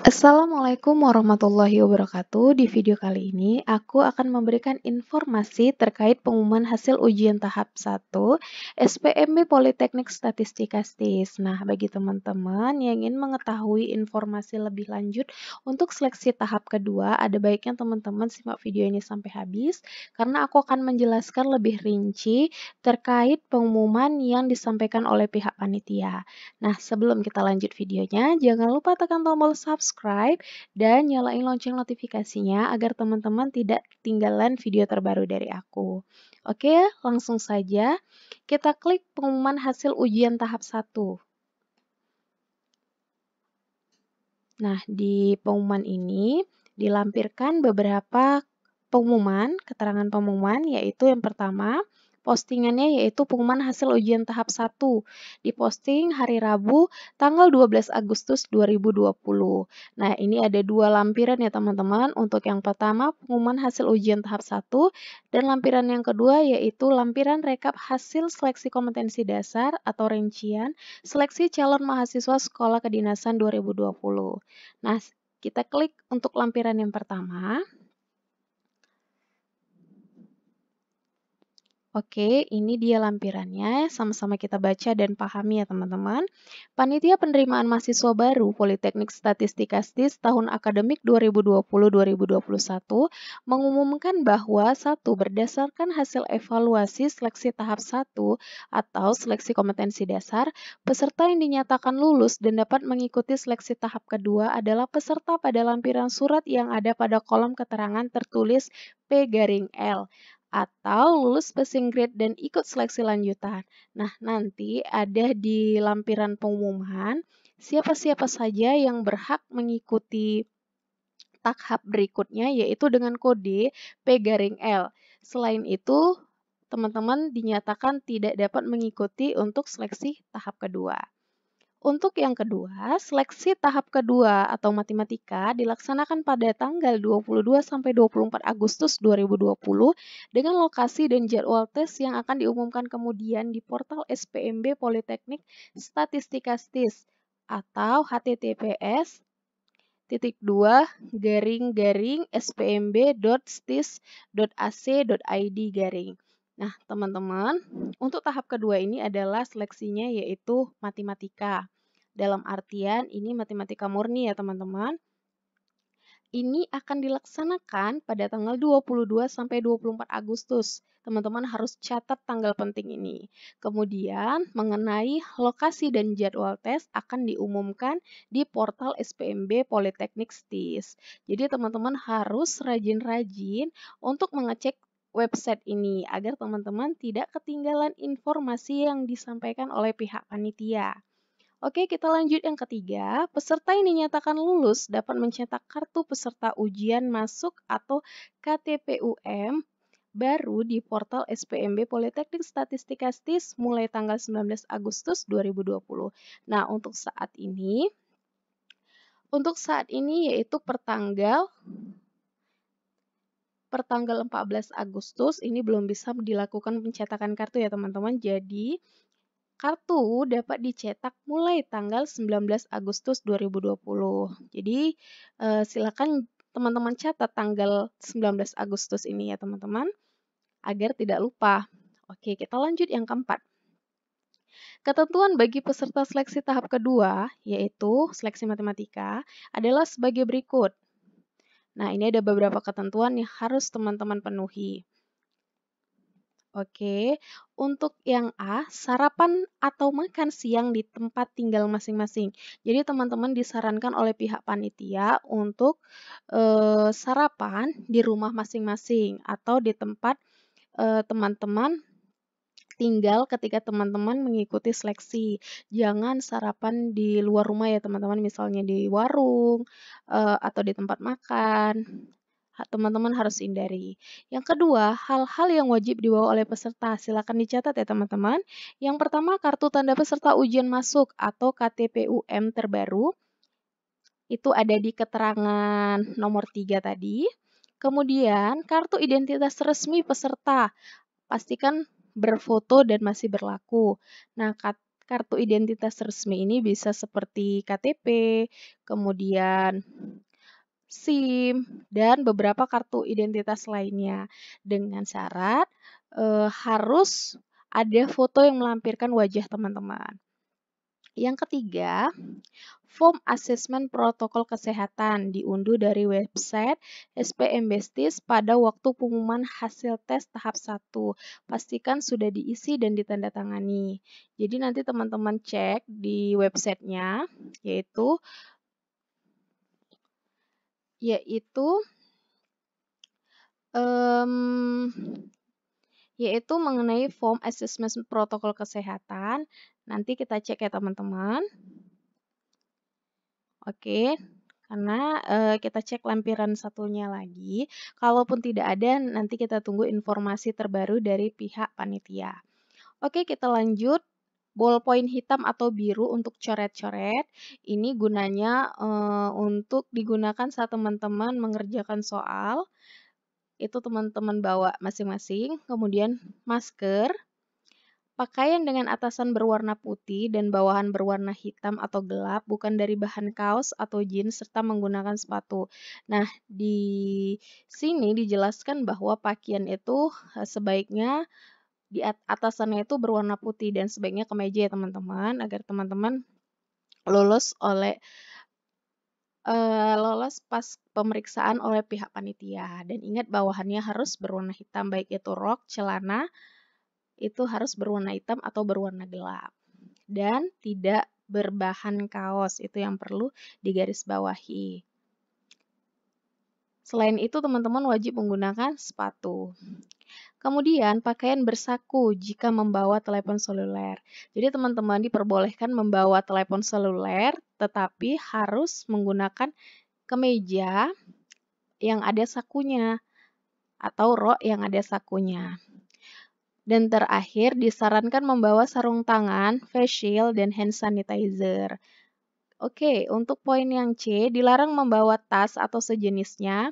Assalamualaikum warahmatullahi wabarakatuh. Di video kali ini, aku akan memberikan informasi terkait pengumuman hasil ujian tahap 1 SPMB Politeknik Statistika STIS. Nah, bagi teman-teman yang ingin mengetahui informasi lebih lanjut untuk seleksi tahap kedua, ada baiknya teman-teman simak video ini sampai habis, karena aku akan menjelaskan lebih rinci terkait pengumuman yang disampaikan oleh pihak panitia. Nah, sebelum kita lanjut videonya, jangan lupa tekan tombol subscribe dan nyalain lonceng notifikasinya agar teman-teman tidak ketinggalan video terbaru dari aku. Oke, langsung saja kita klik pengumuman hasil ujian tahap 1. Nah, di pengumuman ini dilampirkan beberapa pengumuman, keterangan pengumuman, yaitu yang pertama, postingannya yaitu pengumuman hasil ujian tahap 1. Diposting hari Rabu tanggal 12 Agustus 2020. Nah, ini ada dua lampiran ya teman-teman. Untuk yang pertama, pengumuman hasil ujian tahap 1, dan lampiran yang kedua yaitu lampiran rekap hasil seleksi kompetensi dasar atau rincian seleksi calon mahasiswa sekolah kedinasan 2020. Nah, kita klik untuk lampiran yang pertama. Oke, ini dia lampirannya. Sama-sama kita baca dan pahami ya teman-teman. Panitia Penerimaan Mahasiswa Baru Politeknik Statistika STIS tahun akademik 2020-2021 mengumumkan bahwa 1. Berdasarkan hasil evaluasi seleksi tahap 1 atau seleksi kompetensi dasar, peserta yang dinyatakan lulus dan dapat mengikuti seleksi tahap kedua adalah peserta pada lampiran surat yang ada pada kolom keterangan tertulis P-L atau lulus passing grade dan ikut seleksi lanjutan. Nah, nanti ada di lampiran pengumuman siapa-siapa saja yang berhak mengikuti tahap berikutnya, yaitu dengan kode P-L. Selain itu, teman-teman dinyatakan tidak dapat mengikuti untuk seleksi tahap kedua. Untuk yang kedua, seleksi tahap kedua atau matematika dilaksanakan pada tanggal 22-24 Agustus 2020 dengan lokasi dan jadwal tes yang akan diumumkan kemudian di portal SPMB Politeknik Statistika STIS atau https://spmb.stis.ac.id. Nah, teman-teman, untuk tahap kedua ini adalah seleksinya yaitu matematika. Dalam artian ini matematika murni ya teman-teman. Ini akan dilaksanakan pada tanggal 22-24 Agustus. Teman-teman harus catat tanggal penting ini. Kemudian mengenai lokasi dan jadwal tes akan diumumkan di portal SPMB Politeknik STIS. Jadi teman-teman harus rajin-rajin untuk mengecek website ini agar teman-teman tidak ketinggalan informasi yang disampaikan oleh pihak panitia. Oke, kita lanjut yang ketiga. Peserta yang dinyatakan lulus dapat mencetak kartu peserta ujian masuk atau KTPUM baru di portal SPMB Politeknik Statistika STIS mulai tanggal 19 Agustus 2020. Nah, untuk saat ini yaitu pertanggal 14 Agustus ini belum bisa dilakukan pencetakan kartu ya teman-teman. Jadi kartu dapat dicetak mulai tanggal 19 Agustus 2020. Jadi, silakan teman-teman catat tanggal 19 Agustus ini ya teman-teman, agar tidak lupa. Oke, kita lanjut yang keempat. Ketentuan bagi peserta seleksi tahap kedua, yaitu seleksi matematika, adalah sebagai berikut. Nah, ini ada beberapa ketentuan yang harus teman-teman penuhi. Oke, untuk yang A, sarapan atau makan siang di tempat tinggal masing-masing. Jadi teman-teman disarankan oleh pihak panitia untuk sarapan di rumah masing-masing atau di tempat teman-teman tinggal ketika teman-teman mengikuti seleksi. Jangan sarapan di luar rumah ya teman-teman, misalnya di warung atau di tempat makan. Teman-teman harus hindari. Yang kedua, hal-hal yang wajib dibawa oleh peserta. Silakan dicatat ya teman-teman. Yang pertama, kartu tanda peserta ujian masuk atau KTPUM terbaru. Itu ada di keterangan nomor 3 tadi. Kemudian, kartu identitas resmi peserta. Pastikan berfoto dan masih berlaku. Nah, kartu identitas resmi ini bisa seperti KTP, kemudian SIM, dan beberapa kartu identitas lainnya. Dengan syarat harus ada foto yang melampirkan wajah teman-teman. Yang ketiga, form asesmen protokol kesehatan diunduh dari website SPMBestis pada waktu pengumuman hasil tes tahap 1. Pastikan sudah diisi dan ditandatangani. Jadi nanti teman-teman cek di websitenya, yaitu mengenai form asesmen protokol kesehatan. Nanti kita cek ya teman-teman. Oke, karena kita cek lampiran satunya lagi. Kalaupun tidak ada, nanti kita tunggu informasi terbaru dari pihak panitia. Oke, kita lanjut. Ballpoint hitam atau biru untuk coret-coret. Ini gunanya untuk digunakan saat teman-teman mengerjakan soal. Itu teman-teman bawa masing-masing. Kemudian masker. Pakaian dengan atasan berwarna putih dan bawahan berwarna hitam atau gelap, bukan dari bahan kaos atau jeans, serta menggunakan sepatu. Nah, di sini dijelaskan bahwa pakaian itu sebaiknya di atasannya itu berwarna putih dan sebaiknya kemeja ya teman-teman, agar teman-teman lolos pas pemeriksaan oleh pihak panitia. Dan ingat bawahannya harus berwarna hitam, baik itu rok, celana, itu harus berwarna hitam atau berwarna gelap. Dan tidak berbahan kaos, itu yang perlu digarisbawahi. Selain itu, teman-teman wajib menggunakan sepatu. Kemudian, pakaian bersaku jika membawa telepon seluler. Jadi, teman-teman diperbolehkan membawa telepon seluler, tetapi harus menggunakan kemeja yang ada sakunya, atau rok yang ada sakunya. Dan terakhir, disarankan membawa sarung tangan, face shield, dan hand sanitizer. Oke, untuk poin yang C, dilarang membawa tas atau sejenisnya,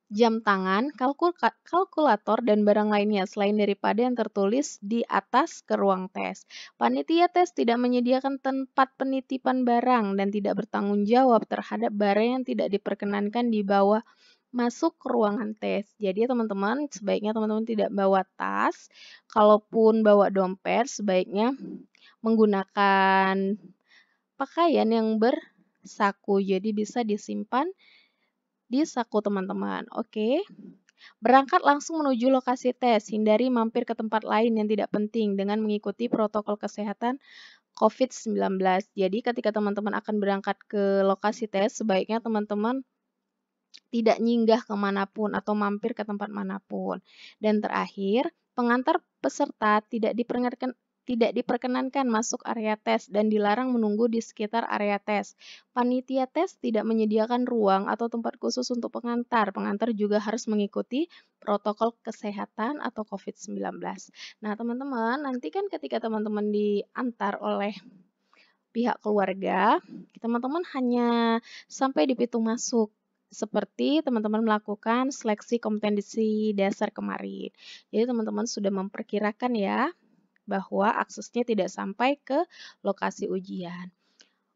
jam tangan, kalkulator, dan barang lainnya selain daripada yang tertulis di atas ke ruang tes. Panitia tes tidak menyediakan tempat penitipan barang dan tidak bertanggung jawab terhadap barang yang tidak diperkenankan dibawa masuk ke ruangan tes. Jadi teman-teman, sebaiknya teman-teman tidak bawa tas. Kalaupun bawa dompet, sebaiknya menggunakan pakaian yang bersaku. Jadi bisa disimpan di saku teman-teman. Oke. Berangkat langsung menuju lokasi tes, hindari mampir ke tempat lain yang tidak penting dengan mengikuti protokol kesehatan COVID-19. Jadi ketika teman-teman akan berangkat ke lokasi tes, sebaiknya teman-teman tidak nyinggah kemanapun atau mampir ke tempat manapun. Dan terakhir, pengantar peserta tidak diperkenankan masuk area tes dan dilarang menunggu di sekitar area tes. Panitia tes tidak menyediakan ruang atau tempat khusus untuk pengantar. Pengantar juga harus mengikuti protokol kesehatan atau COVID-19. Nah, teman-teman, nanti kan ketika teman-teman diantar oleh pihak keluarga, teman-teman hanya sampai di pintu masuk. Seperti teman-teman melakukan seleksi kompetensi dasar kemarin. Jadi teman-teman sudah memperkirakan ya, bahwa aksesnya tidak sampai ke lokasi ujian.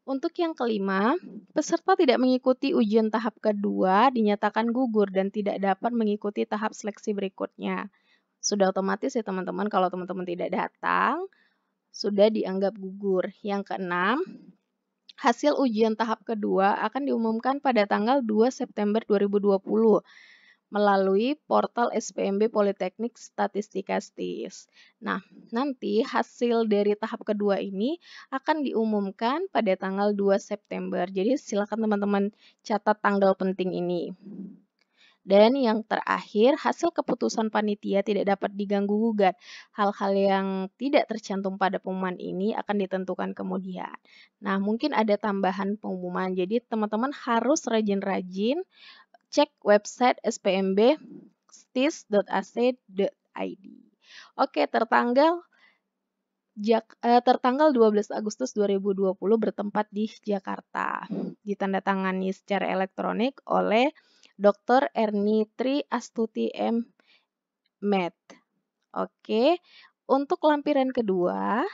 Untuk yang kelima, peserta tidak mengikuti ujian tahap kedua dinyatakan gugur dan tidak dapat mengikuti tahap seleksi berikutnya. Sudah otomatis ya teman-teman, kalau teman-teman tidak datang, sudah dianggap gugur. Yang keenam, hasil ujian tahap kedua akan diumumkan pada tanggal 2 September 2020 melalui portal SPMB Politeknik Statistika STIS. Nah, nanti hasil dari tahap kedua ini akan diumumkan pada tanggal 2 September. Jadi silakan teman-teman catat tanggal penting ini. Dan yang terakhir, hasil keputusan panitia tidak dapat diganggu-gugat. Hal-hal yang tidak tercantum pada pengumuman ini akan ditentukan kemudian. Nah, mungkin ada tambahan pengumuman. Jadi, teman-teman harus rajin-rajin cek website spmbstis.ac.id. Oke, tertanggal 12 Agustus 2020 bertempat di Jakarta. Ditandatangani secara elektronik oleh Dr. Ernitri Astuti M. Med. Oke, Untuk lampiran kedua,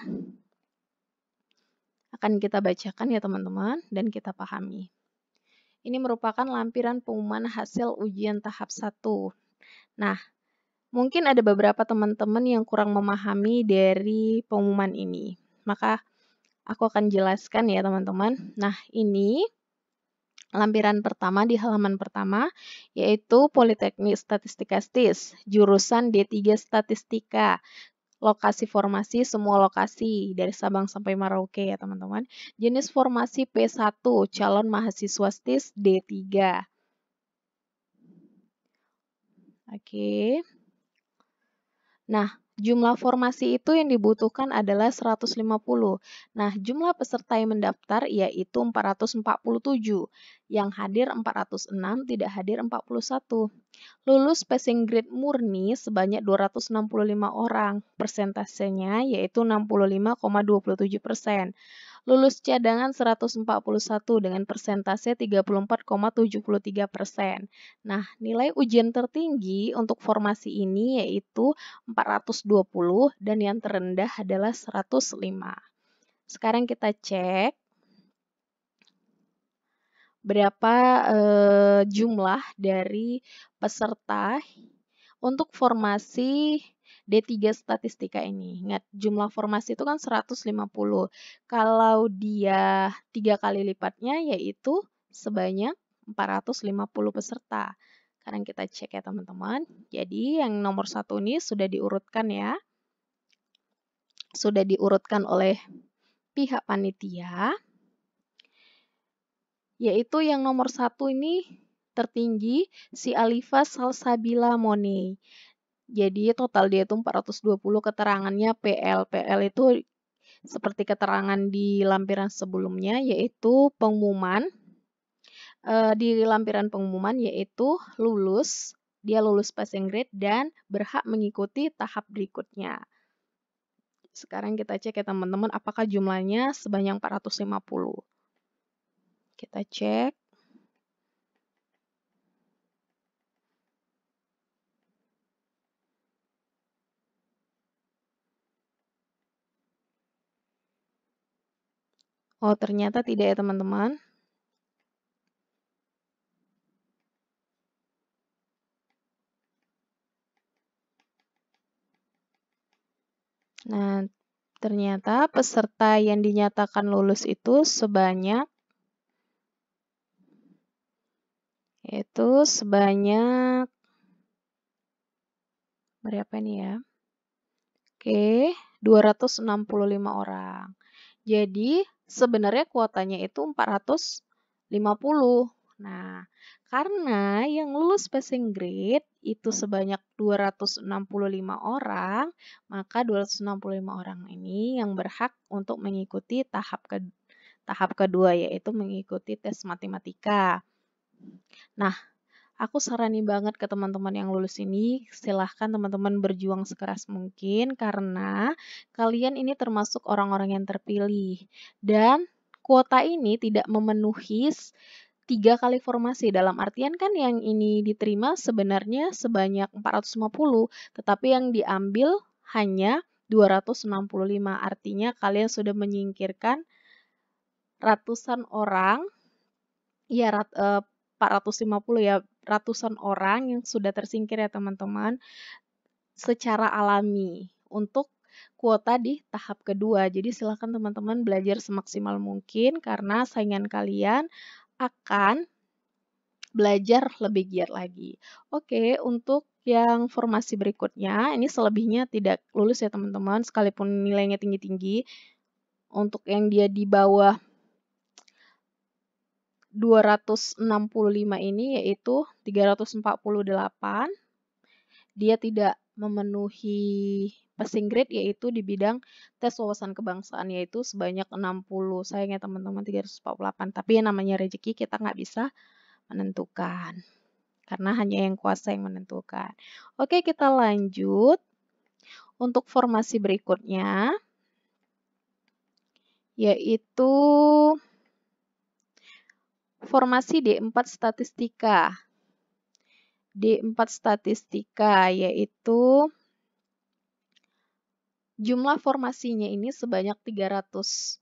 akan kita bacakan ya teman-teman, dan kita pahami. Ini merupakan lampiran pengumuman hasil ujian tahap 1. Nah, mungkin ada beberapa teman-teman yang kurang memahami dari pengumuman ini. Maka, aku akan jelaskan ya teman-teman. Nah, ini lampiran pertama di halaman pertama, yaitu Politeknik Statistika STIS, jurusan D3 Statistika. Lokasi formasi, semua lokasi, dari Sabang sampai Merauke ya teman-teman. Jenis formasi P1, calon mahasiswa STIS D3. Oke. Nah, jumlah formasi itu yang dibutuhkan adalah 150. Nah, jumlah peserta yang mendaftar yaitu 447. Yang hadir 406, tidak hadir 41. Lulus passing grade murni sebanyak 265 orang. Persentasenya yaitu 65,27%. Lulus cadangan 141 dengan persentase 34,73%. Nah, nilai ujian tertinggi untuk formasi ini yaitu 420 dan yang terendah adalah 105. Sekarang kita cek berapa jumlah dari peserta untuk formasi D3 Statistika ini. Ingat, jumlah formasi itu kan 150. Kalau dia 3 kali lipatnya, yaitu sebanyak 450 peserta. Sekarang kita cek ya teman-teman. Jadi yang nomor 1 ini sudah diurutkan ya. Sudah diurutkan oleh pihak panitia. Yaitu yang nomor 1 ini tertinggi si Alifa Salsabila Mone. Jadi total dia itu 420, keterangannya PL. PL itu seperti keterangan di lampiran sebelumnya, yaitu pengumuman. Di lampiran pengumuman yaitu lulus, dia lulus passing grade dan berhak mengikuti tahap berikutnya. Sekarang kita cek ya teman-teman, apakah jumlahnya sebanyak 450. Kita cek. Oh, ternyata tidak ya teman-teman. Nah, ternyata peserta yang dinyatakan lulus itu sebanyak berapa nih ya? Oke, 265 orang. Jadi, sebenarnya kuotanya itu 450. Nah, karena yang lulus passing grade itu sebanyak 265 orang, maka 265 orang ini yang berhak untuk mengikuti tahap kedua, yaitu mengikuti tes matematika. Nah, aku saranin banget ke teman-teman yang lulus ini, silahkan teman-teman berjuang sekeras mungkin karena kalian ini termasuk orang-orang yang terpilih. Dan kuota ini tidak memenuhi 3 kali formasi. Dalam artian kan yang ini diterima sebenarnya sebanyak 450, tetapi yang diambil hanya 265. Artinya kalian sudah menyingkirkan ratusan orang, ya 450 ya, ratusan orang yang sudah tersingkir ya teman-teman secara alami untuk kuota di tahap kedua. Jadi silakan teman-teman belajar semaksimal mungkin karena saingan kalian akan belajar lebih giat lagi. Oke, untuk yang formasi berikutnya, ini selebihnya tidak lulus ya teman-teman, sekalipun nilainya tinggi-tinggi. Untuk yang dia di bawah 265 ini yaitu 348. Dia tidak memenuhi passing grade yaitu di bidang tes wawasan kebangsaan yaitu sebanyak 60. Sayangnya teman-teman 348. Tapi yang namanya rezeki kita nggak bisa menentukan. Karena hanya yang kuasa yang menentukan. Oke, kita lanjut. Untuk formasi berikutnya yaitu formasi D4 Statistika. D4 Statistika yaitu Jumlah formasinya ini sebanyak 300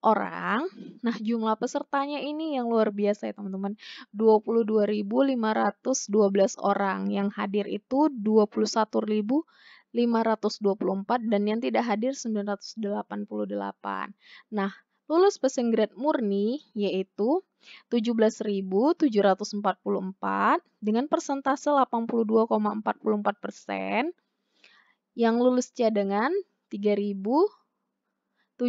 orang. Nah, jumlah pesertanya ini yang luar biasa ya teman-teman. 22.512 orang. Yang hadir itu 21.524 dan yang tidak hadir 988. Nah, lulus passing grade murni yaitu 17.744 dengan persentase 82,44%. Yang lulus cadangan 3.780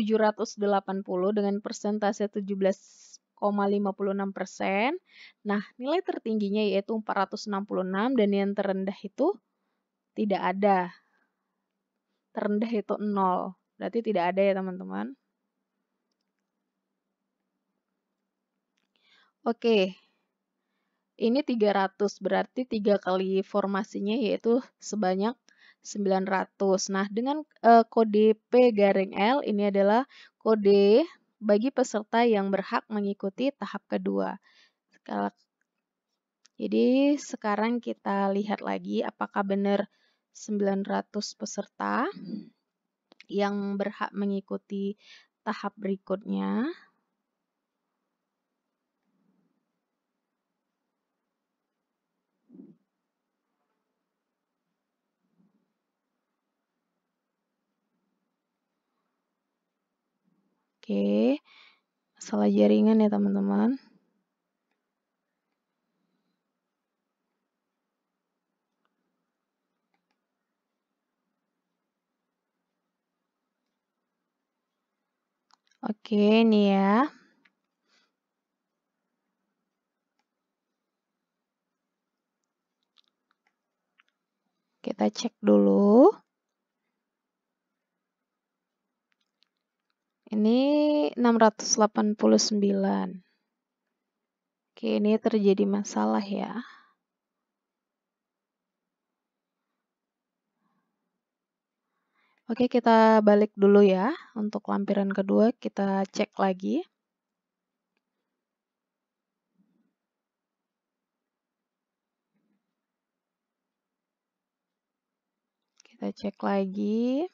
dengan persentase 17,56%. Nah, nilai tertingginya yaitu 466 dan yang terendah itu tidak ada. Terendah itu 0. Berarti tidak ada ya teman-teman. Oke. Ini 300 berarti 3 kali formasinya yaitu sebanyak 900. Nah, dengan kode P-L ini adalah kode bagi peserta yang berhak mengikuti tahap kedua. Jadi sekarang kita lihat lagi apakah benar 900 peserta yang berhak mengikuti tahap berikutnya. Oke, masalah jaringan ya teman-teman. Oke, nih ya. Kita cek dulu. Ini 689. Oke, ini terjadi masalah ya. Oke, kita balik dulu ya. Untuk lampiran kedua, kita cek lagi. Kita cek lagi.